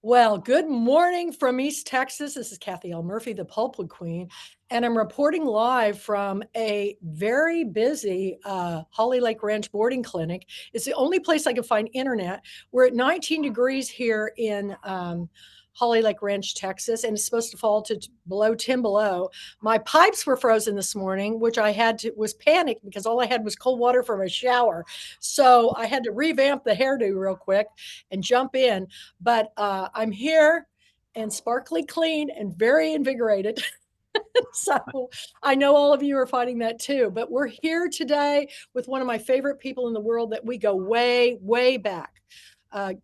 Well, good morning from East Texas. This is Kathy L. Murphy, the Pulpwood Queen, and I'm reporting live from a very busy Holly Lake Ranch boarding clinic. It's the only place I can find internet. We're at 19 degrees here in Holly Lake Ranch, Texas, and it's supposed to fall to below 10 below. My pipes were frozen this morning, which was panicked because all I had was cold water from a shower. So I had to revamp the hairdo real quick and jump in. But I'm here and sparkly clean and very invigorated. So I know all of you are fighting that too, but we're here today with one of my favorite people in the world that we go way, way back.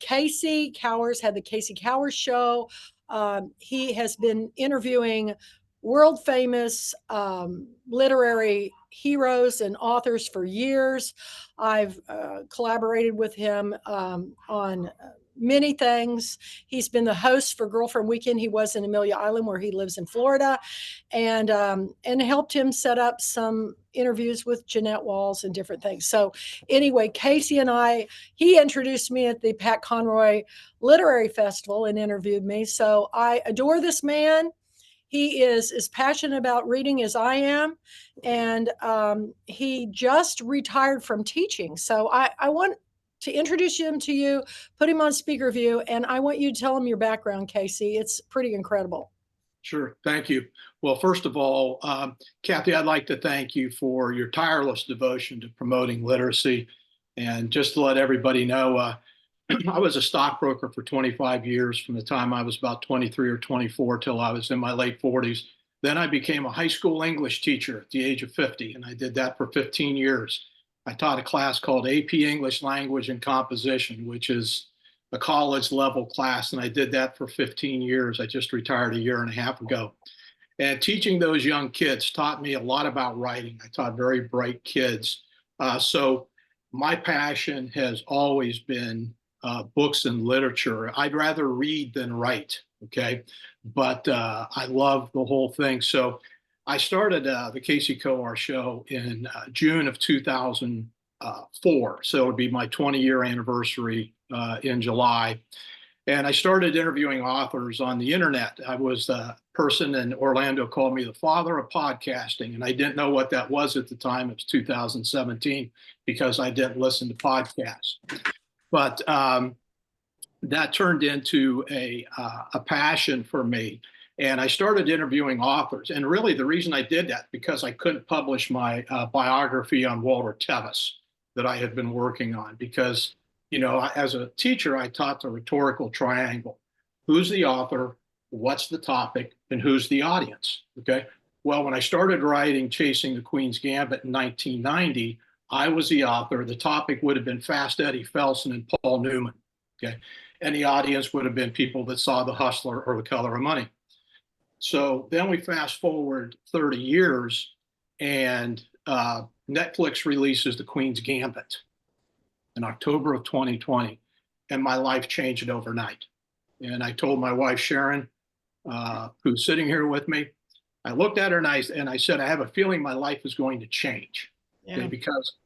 Kacey Kowars had the Kacey Kowars Show. He has been interviewing world famous literary heroes and authors for years. I've collaborated with him on many things. He's been the host for Girlfriend Weekend. He was in Amelia Island, where he lives in Florida, and helped him set up some interviews with Jeannette Walls and different things. So anyway, Kacey and he introduced me at the Pat Conroy Literary Festival and interviewed me. So I adore this man. He is as passionate about reading as I am, and he just retired from teaching. So I want to introduce him to you, put him on speaker view, and I want you to tell him your background, Kacey. It's pretty incredible. Sure. Thank you. Well, first of all, Kathy, I'd like to thank you for your tireless devotion to promoting literacy. And just to let everybody know, I was a stockbroker for 25 years, from the time I was about 23 or 24 till I was in my late 40s. Then I became a high school English teacher at the age of 50, and I did that for 15 years. I taught a class called AP English Language and Composition, which is a college level class, and I did that for 15 years. I just retired a year and a half ago. And teaching those young kids taught me a lot about writing. I taught very bright kids. So my passion has always been books and literature. I'd rather read than write, okay? But I love the whole thing. So I started the Kacey Kowars Show in June of 2004. So it would be my 20-year anniversary in July. And I started interviewing authors on the internet. I was the person in Orlando called me the father of podcasting. And I didn't know what that was at the time. It was 2017 because I didn't listen to podcasts. But that turned into a passion for me. And I started interviewing authors. And really the reason I did that, because I couldn't publish my biography on Walter Tevis that I had been working on. Because, you know, as a teacher, I taught the rhetorical triangle. Who's the author? What's the topic? And who's the audience? Okay. Well, when I started writing Chasing the Queen's Gambit in 1990, I was the author. The topic would have been Fast Eddie Felsen and Paul Newman. Okay. And the audience would have been people that saw The Hustler or The Color of Money. So then we fast forward 30 years, and Netflix releases The Queen's Gambit in October of 2020, and my life changed overnight. And I told my wife, Sharon, who's sitting here with me, I looked at her and I said, I have a feeling my life is going to change. Yeah. Okay, because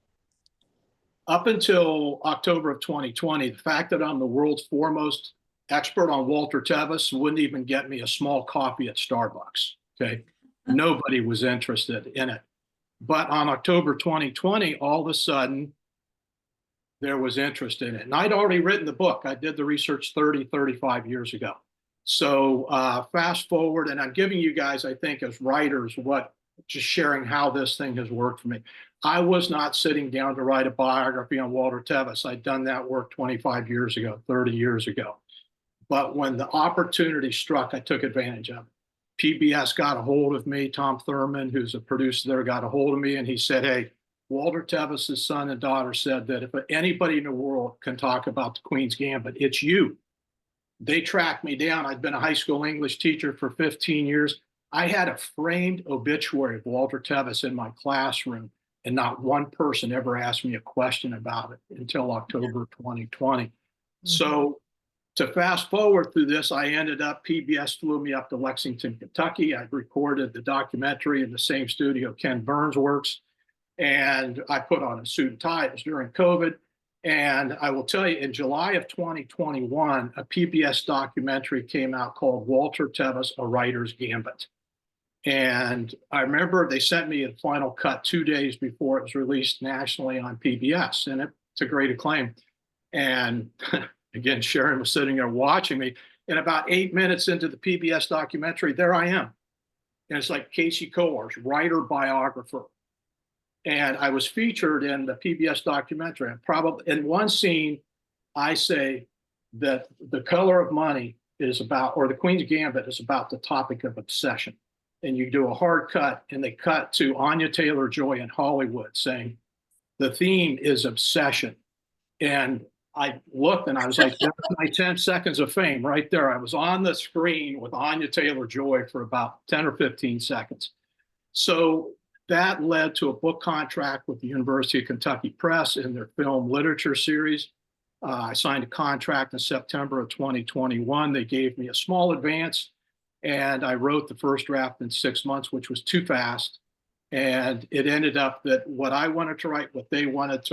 up until October of 2020, the fact that I'm the world's foremost expert on Walter Tevis wouldn't even get me a small coffee at Starbucks. Okay. Nobody was interested in it. But on October 2020, all of a sudden, there was interest in it. And I'd already written the book. I did the research 35 years ago. So fast forward, and I'm giving you guys, I think, as writers, just sharing how this thing has worked for me. I was not sitting down to write a biography on Walter Tevis. I'd done that work 25 years ago, 30 years ago. But when the opportunity struck, I took advantage of it. PBS got a hold of me. Tom Thurman, who's a producer there, got a hold of me, and he said, hey, Walter Tevis's son and daughter said that if anybody in the world can talk about the Queen's Gambit, it's you. They tracked me down. I'd been a high school English teacher for 15 years. I had a framed obituary of Walter Tevis in my classroom, and not one person ever asked me a question about it until October 2020. Mm-hmm. So to fast forward through this, I ended up, PBS flew me up to Lexington, Kentucky. I recorded the documentary in the same studio Ken Burns works, and I put on a suit and tie. It was during COVID. And I will tell you, in July of 2021, a PBS documentary came out called Walter Tevis, A Writer's Gambit. And I remember they sent me a final cut 2 days before it was released nationally on PBS, and it's a great acclaim. And again, Sharon was sitting there watching me. And about 8 minutes into the PBS documentary, there I am. And it's like Kacey Kowars, writer, biographer. And I was featured in the PBS documentary. And probably in one scene, I say that The Color of Money is about, or The Queen's Gambit is about the topic of obsession. And you do a hard cut, and they cut to Anya Taylor-Joy in Hollywood saying, the theme is obsession. And I looked and I was like, that's my 10 seconds of fame right there. I was on the screen with Anya Taylor-Joy for about 10 or 15 seconds. So that led to a book contract with the University of Kentucky Press in their film literature series. I signed a contract in September of 2021. They gave me a small advance, and I wrote the first draft in 6 months, which was too fast. And it ended up that what I wanted to write, what they wanted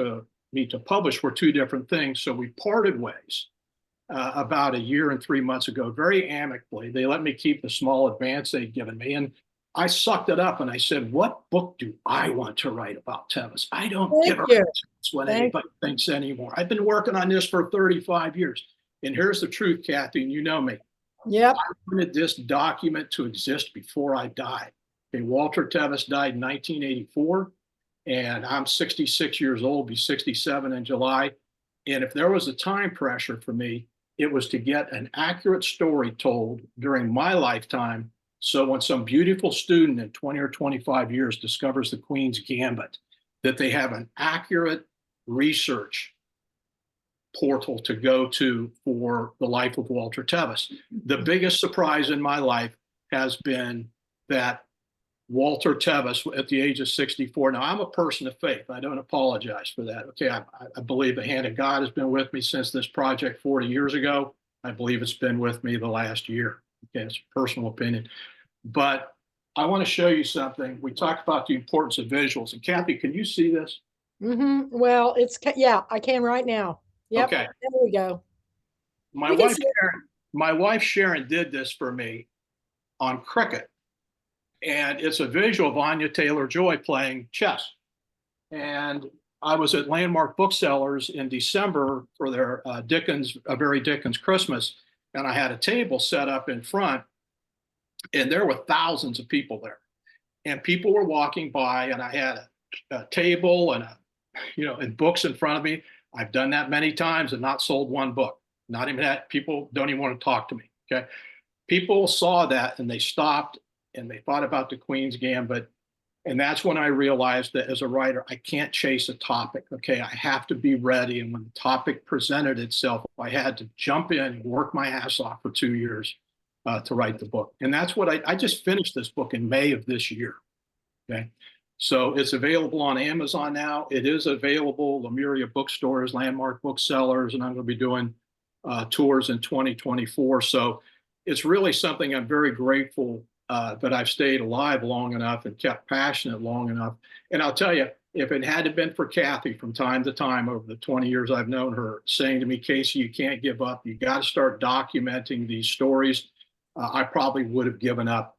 me to publish, were two different things. So we parted ways about a year and 3 months ago, very amicably. They let me keep the small advance they'd given me. And I sucked it up and I said, what book do I want to write about Tevis? I don't give a what anybody thinks anymore. I've been working on this for 35 years. And here's the truth, Kathy, and you know me. Yep. I wanted this document to exist before I died. Okay, Walter Tevis died in 1984, and I'm 66 years old, be 67 in July. And if there was a time pressure for me, it was to get an accurate story told during my lifetime. So when some beautiful student in 20 or 25 years discovers the Queen's Gambit, that they have an accurate research portal to go to for the life of Walter Tevis. The biggest surprise in my life has been that Walter Tevis, at the age of 64, now I'm a person of faith. I don't apologize for that. Okay, I believe the hand of God has been with me since this project 40 years ago. I believe it's been with me the last year. Okay, it's a personal opinion. But I want to show you something. We talked about the importance of visuals. And Kathy, can you see this? Mm-hmm. Well, yeah, I can right now. Yep. Okay. There we go. My wife Sharon did this for me on Cricket. And it's a visual of Anya Taylor-Joy playing chess. And I was at Landmark Booksellers in December for their A Very Dickens Christmas. And I had a table set up in front, and there were thousands of people there. And people were walking by, and I had a table and and books in front of me. I've done that many times and not sold one book. Not even that. People don't even want to talk to me. Okay. People saw that and they stopped and they thought about the Queen's Gambit. And that's when I realized that as a writer, I can't chase a topic. Okay. I have to be ready. And when the topic presented itself, I had to jump in and work my ass off for 2 years to write the book. And that's what I just finished this book in May of this year. Okay. So it's available on Amazon now. It is available, Lemuria bookstores, Landmark Booksellers, and I'm going to be doing tours in 2024. So it's really something I'm very grateful that I've stayed alive long enough and kept passionate long enough. And I'll tell you, if it hadn't been for Kathy from time to time over the 20 years I've known her, saying to me, Kacey, you can't give up. You got to start documenting these stories. I probably would have given up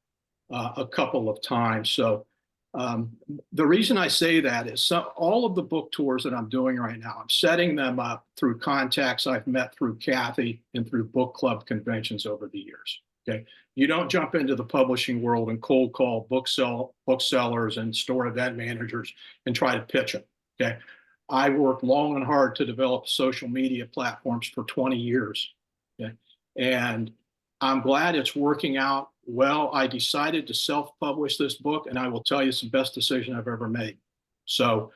a couple of times. So the reason I say that is all of the book tours that I'm doing right now, I'm setting them up through contacts I've met through Kathy and through book club conventions over the years. Okay, you don't jump into the publishing world and cold call booksellers and store event managers and try to pitch them. Okay, I worked long and hard to develop social media platforms for 20 years. Okay, and I'm glad it's working out well. I decided to self-publish this book, and I will tell you it's the best decision I've ever made. So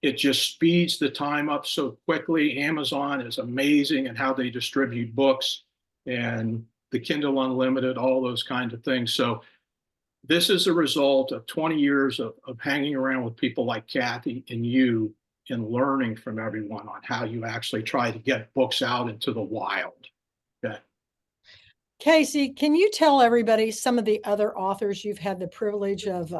it just speeds the time up so quickly. Amazon is amazing in how they distribute books, and the Kindle Unlimited, all those kinds of things. So this is a result of 20 years of hanging around with people like Kathy and you and learning from everyone on how you actually try to get books out into the wild. Okay. Kacey, can you tell everybody some of the other authors you've had the privilege of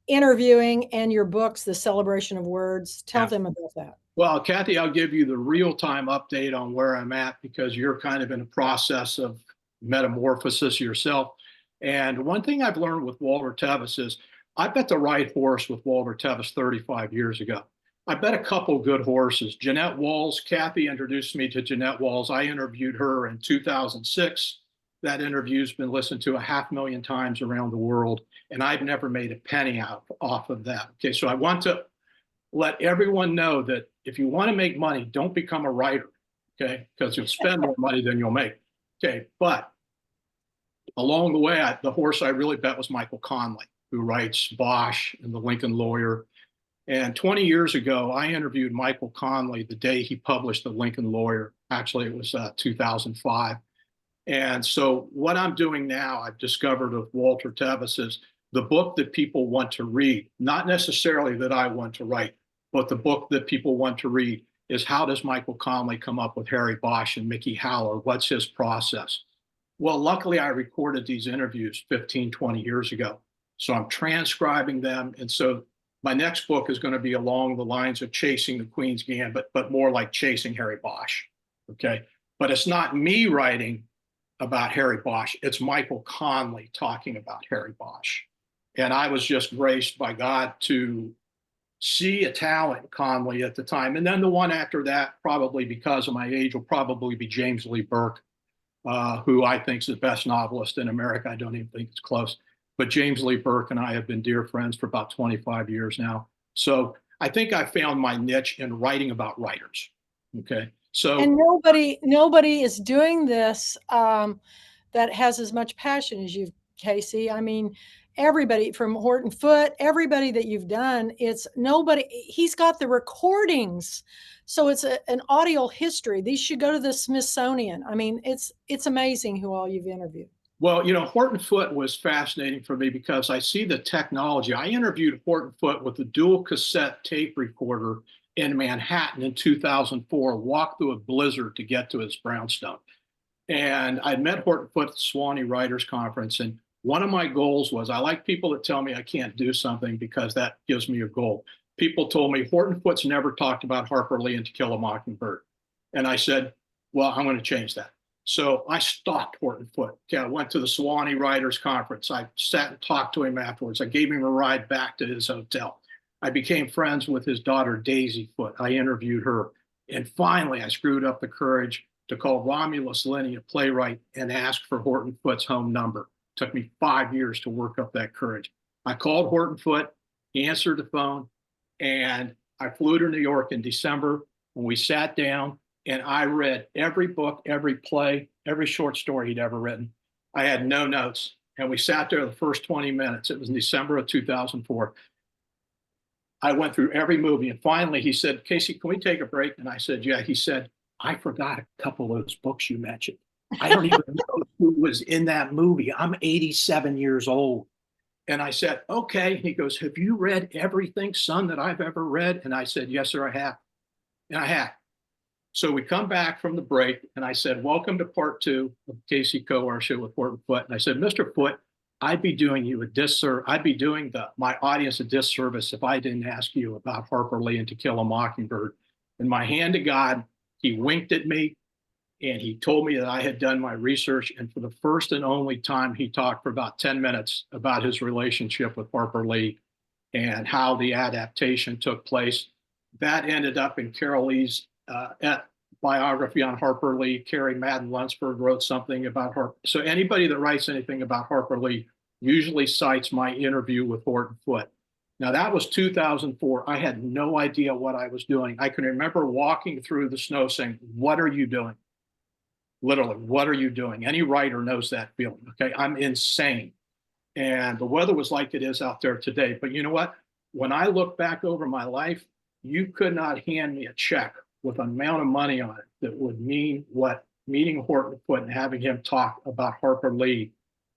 interviewing and your books, The Celebration of Words? Tell them about that. Well, Kathy, I'll give you the real-time update on where I'm at because you're kind of in a process of metamorphosis yourself. And one thing I've learned with Walter Tevis is I bet the right horse with Walter Tevis 35 years ago. I bet a couple good horses. Jeannette Walls, Kathy introduced me to Jeannette Walls. I interviewed her in 2006. That interview's been listened to 500,000 times around the world, and I've never made a penny off of that. Okay, so I want to let everyone know that if you want to make money, don't become a writer, okay? Because you'll spend more money than you'll make, okay? But along the way, the horse I really bet was Michael Connelly, who writes Bosch and The Lincoln Lawyer. And 20 years ago, I interviewed Michael Connelly the day he published The Lincoln Lawyer. Actually, it was 2005. And so what I'm doing now, I've discovered with Walter Tevis is the book that people want to read, not necessarily that I want to write, but the book that people want to read is how does Michael Connelly come up with Harry Bosch and Mickey Haller? What's his process? Well, luckily I recorded these interviews 15, 20 years ago. So I'm transcribing them. And so my next book is going to be along the lines of Chasing the Queen's Gambit, but more like Chasing Harry Bosch. Okay. But it's not me writing about Harry Bosch. It's Michael Connelly talking about Harry Bosch. And I was just graced by God to see a talent Connelly at the time. And then the one after that, probably because of my age, will probably be James Lee Burke, who I think is the best novelist in America. I don't even think it's close. But James Lee Burke and I have been dear friends for about 25 years now. So I think I found my niche in writing about writers. Okay. So And nobody is doing this that has as much passion as you, Kacey. I mean, everybody from Horton Foote, everybody that you've done, it's nobody. He's got the recordings, so it's an audio history. These should go to the Smithsonian. I mean, it's amazing who all you've interviewed. well, Horton Foote was fascinating for me because I see the technology. I interviewed Horton Foote with a dual cassette tape recorder in Manhattan in 2004, walked through a blizzard to get to his brownstone. And I met Horton Foote at the Swanee Writers Conference. And one of my goals was I like people that tell me I can't do something because that gives me a goal. People told me Horton Foote's never talked about Harper Lee and To Kill a Mockingbird. And I said, well, I'm going to change that. So I stalked Horton Foote. Okay, I went to the Swanee Writers Conference. I sat and talked to him afterwards. I gave him a ride back to his hotel. I became friends with his daughter, Daisy Foote. I interviewed her. And finally, I screwed up the courage to call Romulus Linney, a playwright, and ask for Horton Foote's home number. It took me 5 years to work up that courage. I called Horton Foote. He answered the phone. And I flew to New York in December when we sat down and I read every book, every play, every short story he'd ever written. I had no notes. And we sat there the first 20 minutes. It was in December of 2004. I went through every movie. And finally, he said, Kacey, can we take a break? And I said, yeah. He said, I forgot a couple of those books you mentioned. I don't even know who was in that movie. I'm 87 years old. And I said, okay. He goes, have you read everything, son, that I've ever read? And I said, yes, sir, I have. And I have. So we come back from the break, and I said, welcome to part 2 of Kacey Kowars Show with Horton Foote. And I said, Mr. Foote, I'd be doing you a disservice. I'd be doing my audience a disservice if I didn't ask you about Harper Lee and To Kill a Mockingbird. And my hand to God, he winked at me, and he told me that I had done my research. And for the first and only time, he talked for about 10 minutes about his relationship with Harper Lee and how the adaptation took place. That ended up in Carol Lee's biography on Harper Lee. Carrie Madden Lunsford wrote something about Harper. So anybody that writes anything about Harper Lee usually cites my interview with Horton Foote. Now that was 2004. I had no idea what I was doing. I can remember walking through the snow saying, what are you doing? Literally, what are you doing? Any writer knows that feeling. Okay, I'm insane. And the weather was like it is out there today. But you know what? When I look back over my life, you could not hand me a check with an amount of money on it that would mean what meeting Horton Foote and having him talk about Harper Lee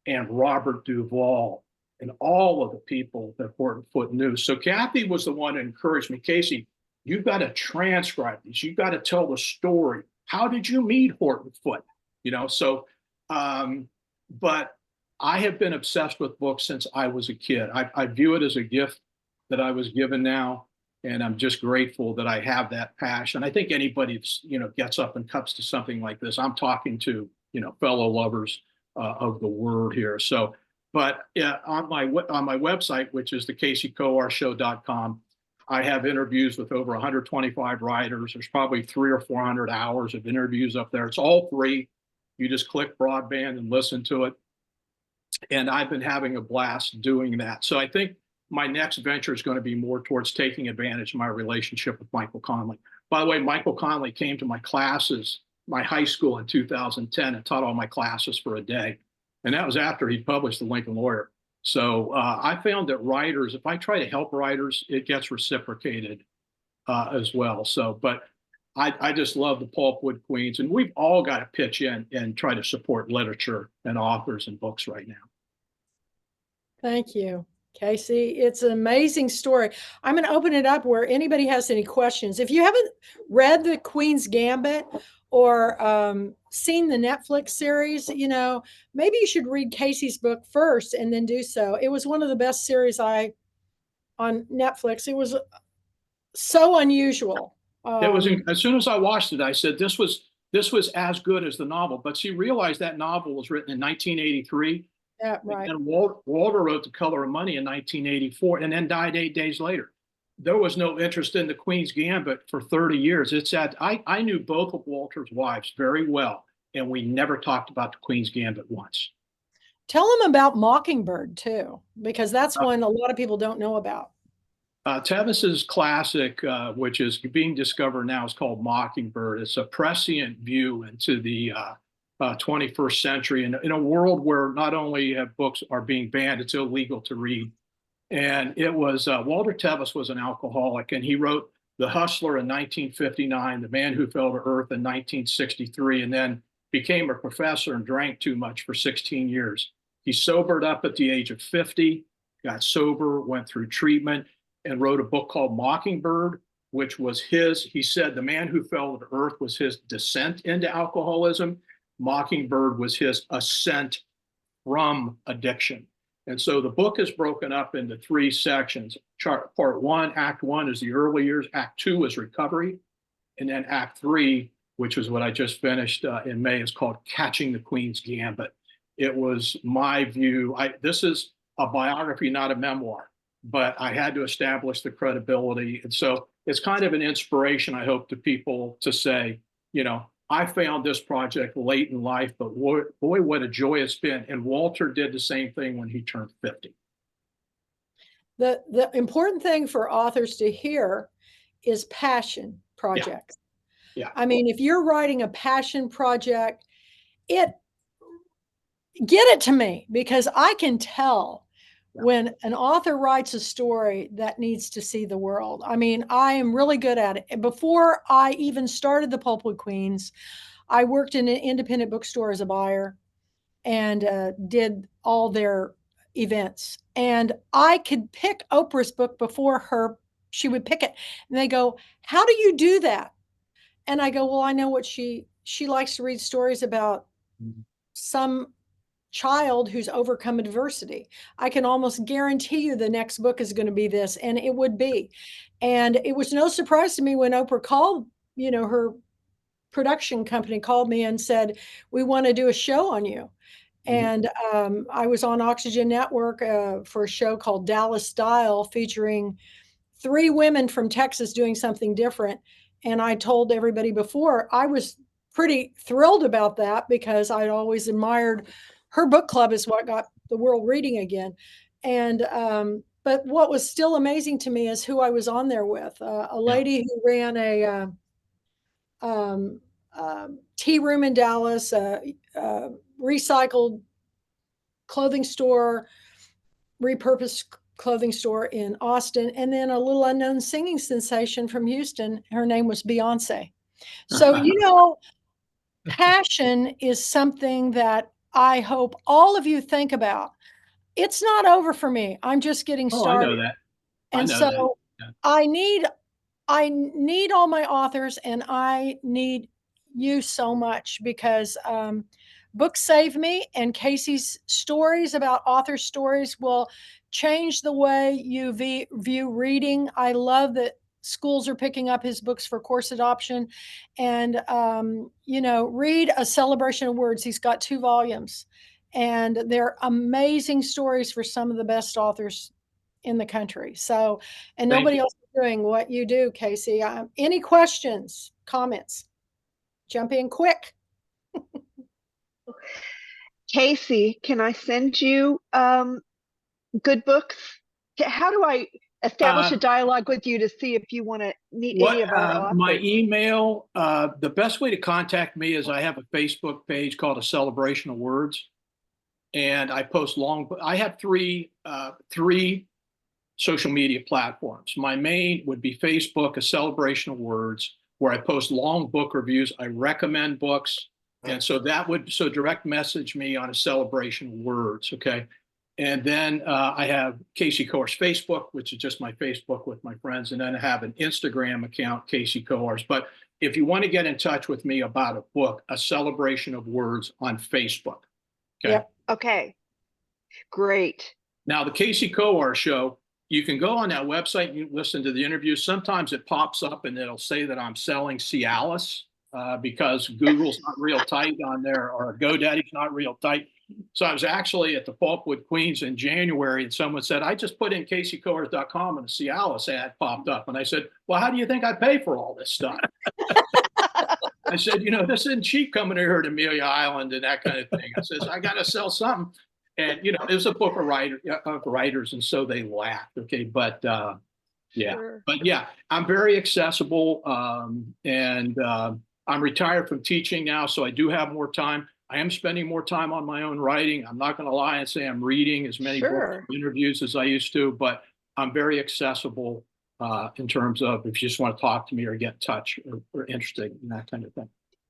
and Robert Duvall and all of the people that Horton Foote knew. So Kathy was the one who encouraged me, Kacey, you've got to transcribe these. You've got to tell the story. How did you meet Horton Foote? But I have been obsessed with books since I was a kid. I view it as a gift that I was given now. And I'm just grateful that I have that passion. I think anybody that's, gets up and comes to something like this, I'm talking to, fellow lovers of the word here. So, but yeah, on my website, which is the ChasingTheQueen'sGambit.com, I have interviews with over 125 writers. There's probably 300 or 400 hours of interviews up there. It's all free. You just click broadband and listen to it. And I've been having a blast doing that. So I think my next venture is going to be more towards taking advantage of my relationship with Michael Connelly. By the way, Michael Connelly came to my classes, my high school in 2010, and taught all my classes for a day. And that was after he published The Lincoln Lawyer. So I found that writers, if I try to help writers, it gets reciprocated as well. So, but I just love the Pulpwood Queens, and we've all got to pitch in and try to support literature and authors and books right now. Thank you, Kacey. It's an amazing story. I'm going to open it up where anybody has any questions. If you haven't read The Queen's Gambit or seen the Netflix series, maybe you should read Kacey's book first and then do so. It was one of the best series on Netflix. It was so unusual. It was as soon as I watched it, I said this was as good as the novel. But she realized that novel was written in 1983. Yeah, right. And Walter wrote The Color of Money in 1984, and then died 8 days later. There was no interest in The Queen's Gambit for 30 years. It's that I knew both of Walter's wives very well, and we never talked about The Queen's Gambit once. Tell them about Mockingbird too, because that's one a lot of people don't know about. Tevis's classic, which is being discovered now, is called Mockingbird. It's a prescient view into the 21st century in a world where not only have books are being banned, it's illegal to read. And it was Walter Tevis was an alcoholic, and he wrote The Hustler in 1959, The Man Who Fell to Earth in 1963, and then became a professor and drank too much for 16 years. He sobered up at the age of 50, got sober, went through treatment, and wrote a book called Mockingbird, which was he said The Man Who Fell to Earth was his descent into alcoholism. Mockingbird was his ascent from addiction. And so the book is broken up into 3 sections. Part 1, Act 1 is the early years. Act 2 is recovery. And then Act 3, which is what I just finished in May, is called Catching the Queen's Gambit. It was my view. This is a biography, not a memoir, but I had to establish the credibility. And so it's kind of an inspiration, I hope, to people to say, I found this project late in life, but boy, what a joy it's been. And Walter did the same thing when he turned 50. The important thing for authors to hear is passion projects. Yeah. I mean, if you're writing a passion project, get it to me, because I can tell when an author writes a story that needs to see the world. I mean, I am really good at it. Before I even started the Pulpwood Queens, I worked in an independent bookstore as a buyer and did all their events. And I could pick Oprah's book before she would pick it. And they go, "How do you do that?" And I go, "Well, I know what she likes to read stories about some child who's overcome adversity. I can almost guarantee you the next book is going to be this," and it would be. And it was no surprise to me when Oprah called, her production company called me and said, "We want to do a show on you." And I was on Oxygen Network for a show called Dallas Style, featuring 3 women from Texas doing something different. And I told everybody before, I was pretty thrilled about that, because I'd always admired her book club is what got the world reading again. And but what was still amazing to me is who I was on there with. A lady who ran a tea room in Dallas, recycled clothing store, repurposed clothing store in Austin, and then a little unknown singing sensation from Houston. Her name was Beyonce. So, passion is something that I hope all of you think about. It's not over for me. I'm just getting started. I know that. And so I need all my authors, and I need you so much, because books save me, and Kacey's stories about author stories will change the way you view reading. I love that schools are picking up his books for course adoption. And, read A Celebration of Words. He's got 2 volumes. And they're amazing stories for some of the best authors in the country. So, and nobody else is doing what you do, Kacey. Any questions, comments? Jump in quick. Kacey, can I send you good books? How do I establish a dialogue with you to see if you want to meet any of our authors? My email, the best way to contact me is I have a Facebook page called A Celebration of Words. And I post I have three social media platforms. My main would be Facebook, A Celebration of Words, where I post long book reviews. I recommend books. And so direct message me on A Celebration of Words, okay? And then I have Kacey Kowars Facebook, which is just my Facebook with my friends. And then I have an Instagram account, Kacey Kowars. But if you want to get in touch with me about a book, A Celebration of Words on Facebook. Okay. Yep. Okay. Great. Now, the Kacey Kowars Show, you can go on that website and you listen to the interviews. Sometimes it pops up and it'll say that I'm selling Cialis because Google's not real tight on there, or GoDaddy's not real tight. So I was actually at the Pulpwood, Queens in January, and someone said, I just put in CaceyKowars.com and a Cialis ad popped up. And I said, well, how do you think I pay for all this stuff? I said, this isn't cheap coming here to Amelia Island and that kind of thing. I says, I got to sell something. And, there's a book of writers, and so they laughed. Okay. But yeah, Sure. But yeah, I'm very accessible. And I'm retired from teaching now, so I do have more time. I am spending more time on my own writing. I'm not going to lie and say I'm reading as many books and interviews as I used to, but I'm very accessible in terms of if you just want to talk to me or get in touch or interested in that kind of thing.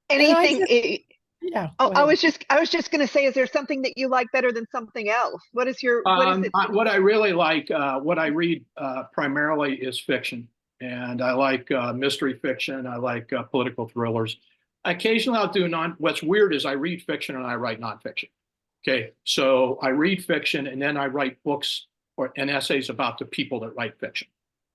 Anything? Yeah. I was just going to say, is there something that you like better than something else? What is your? What is it? What I really like, what I read primarily is fiction, and I like mystery fiction. I like political thrillers. Occasionally, I'll do what's weird is I read fiction and I write nonfiction. Okay, so I read fiction and then I write books and essays about the people that write fiction.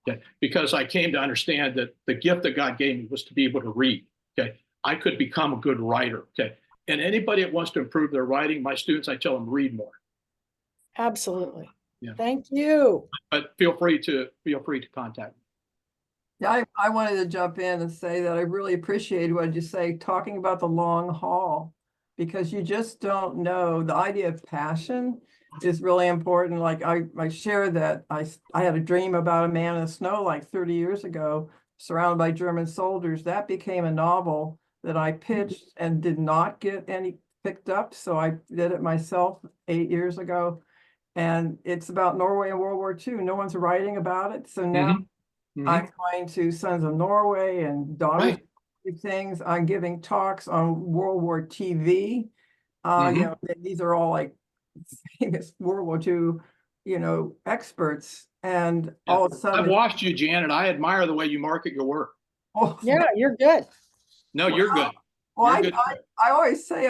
Okay, because I came to understand that the gift that God gave me was to be able to read. Okay, I could become a good writer. Okay, and anybody that wants to improve their writing, my students, I tell them read more. Absolutely. Yeah. Thank you. But feel free to contact me. Yeah, I wanted to jump in and say that I really appreciate what you say, talking about the long haul, because you just don't know. The idea of passion is really important. Like I share that I had a dream about a man in the snow like 30 years ago, surrounded by German soldiers. That became a novel that I pitched and did not get any picked up. So I did it myself 8 years ago. And it's about Norway and World War II. No one's writing about it. So now I'm going to Sons of Norway and Daughters things. I'm giving talks on World War TV. These are all like famous World War II, experts. And all of a sudden, I've watched you, Janet. I admire the way you market your work. Oh, Yeah, you're good. No, you're good. Well, You're good. I always say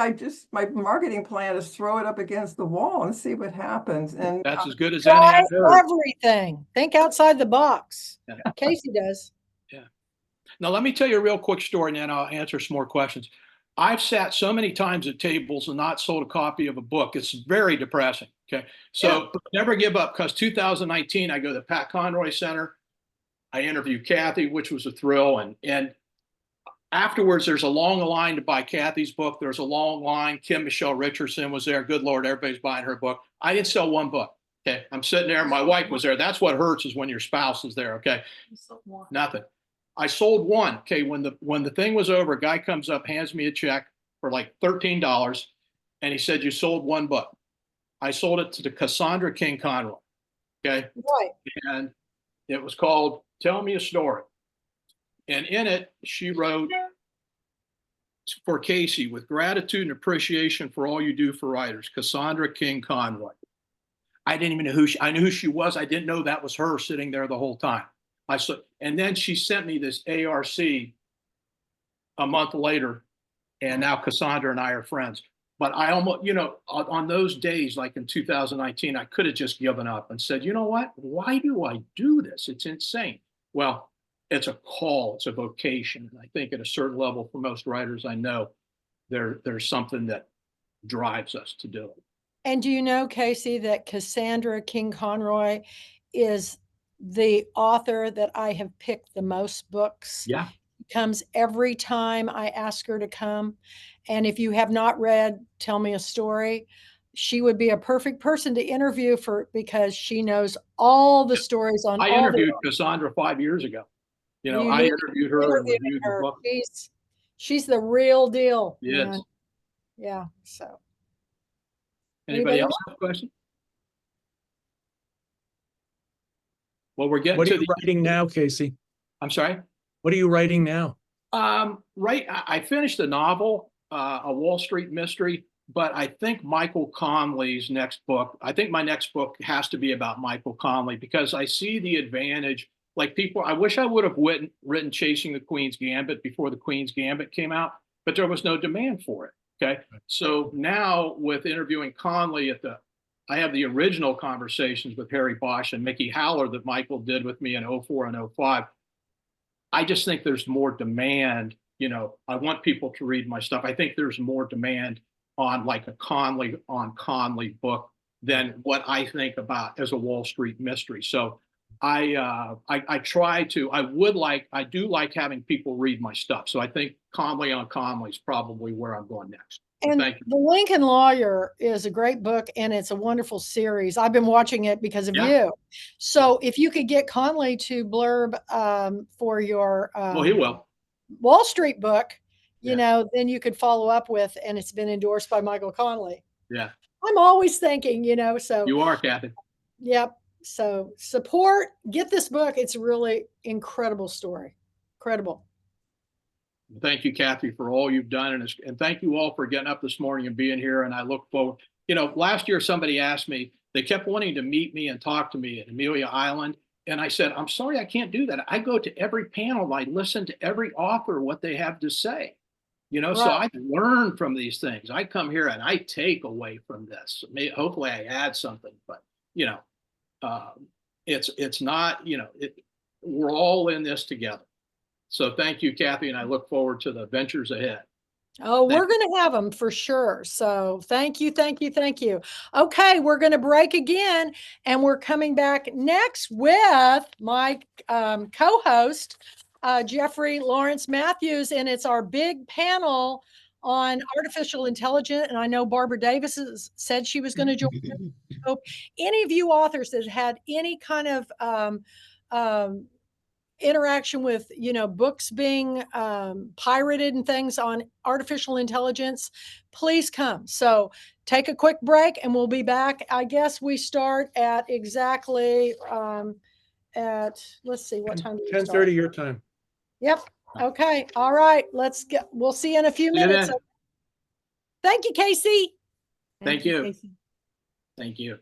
my marketing plan is throw it up against the wall and see what happens. And That's as good as any Try I've heard. everything. Think outside the box. Yeah. Kacey does. Yeah. Now, let me tell you a real quick story, and then I'll answer some more questions. I've sat so many times at tables and not sold a copy of a book. It's very depressing. Okay. So never give up, because 2019, I go to the Pat Conroy Center. I interview Kathy, which was a thrill. And afterwards, there's a long line to buy Kathy's book. There's a long line. Kim Michelle Richardson was there. Good Lord, everybody's buying her book. I didn't sell one book. Okay. I'm sitting there. My wife was there. That's what hurts, is when your spouse is there. Okay. Nothing. I sold one. Okay. When the thing was over, a guy comes up, hands me a check for like $13. And he said, you sold one book. I sold it to the Cassandra King Conroy. Okay. Right. And it was called Tell Me a Story. And in it, she wrote, for Kacey, with gratitude and appreciation for all you do for writers, Cassandra King Conroy. I didn't even know I knew who she was. I didn't know that was her sitting there the whole time. And then she sent me this ARC a month later, and now Cassandra and I are friends. But I almost, on those days, like in 2019, I could have just given up and said, you know what? Why do I do this? It's insane. Well, it's a call, it's a vocation. And I think at a certain level, for most writers I know, there's something that drives us to do it. And do you know, Kacey, that Cassandra King Conroy is the author that I have picked the most books? Yeah. Comes every time I ask her to come. And if you have not read Tell Me a Story, she would be a perfect person to interview because she knows all the stories on I all interviewed Cassandra 5 years ago. You know, You I need to interviewed her and interview reviewed the her. book. She's the real deal. Yes. Man. Yeah. So Anybody Anybody else have a question? Well, we're getting What to are you writing now, Kacey? I'm sorry? What are you writing now? Right. I finished a novel, a Wall Street mystery, but I think Michael Connelly's next book, I think my next book has to be about Michael Connelly, because I see the advantage. Like people, I wish I would have written Chasing the Queen's Gambit before the Queen's Gambit came out, but there was no demand for it. Okay. So now with interviewing Connelly I have the original conversations with Harry Bosch and Mickey Howler that Michael did with me in 04 and 05. I just think there's more demand. You know, I want people to read my stuff. I think there's more demand on like a Connelly book than what I think about as a Wall Street mystery. So I do like having people read my stuff. So I think Connelly on Connelly is probably where I'm going next. And Thank you. The Lincoln Lawyer is a great book, and it's a wonderful series. I've been watching it because of you. So if you could get Connelly to blurb for your Well, he will. Wall Street book, you Yeah. know, then you could follow up with, and it's been endorsed by Michael Connelly. Yeah. I'm always thinking, you know, so. You are, Kathy. Yep. So support, get this book. It's a really incredible story. Incredible. Thank you, Kathy, for all you've done. And thank you all for getting up this morning and being here. And I look forward, you know, last year somebody asked me, they kept wanting to meet me and talk to me at Amelia Island. And I said, I'm sorry, I can't do that. I go to every panel. I listen to every author, what they have to say, you know, so I learn from these things. I come here and I take away from this. Hopefully I add something, but you know, it's not, you know, we're all in this together. So thank you, Kathy, and I look forward to the ventures ahead. Oh, we're going to have them for sure. So thank you, thank you, thank you. Okay, we're going to break again, and we're coming back next with my co-host, Jeffrey Lawrence Matthews, and it's our big panel on artificial intelligence. And I know Barbara Davis said she was going to join. So any of you authors that had any kind of interaction with, you know, books being pirated and things on artificial intelligence, please come. So take a quick break and we'll be back. I guess we start at exactly let's see, what time do we start? 10:30 your time. Yep. Okay. All right. We'll see you in a few minutes. Thank you, Kacey. Thank you. Thank you.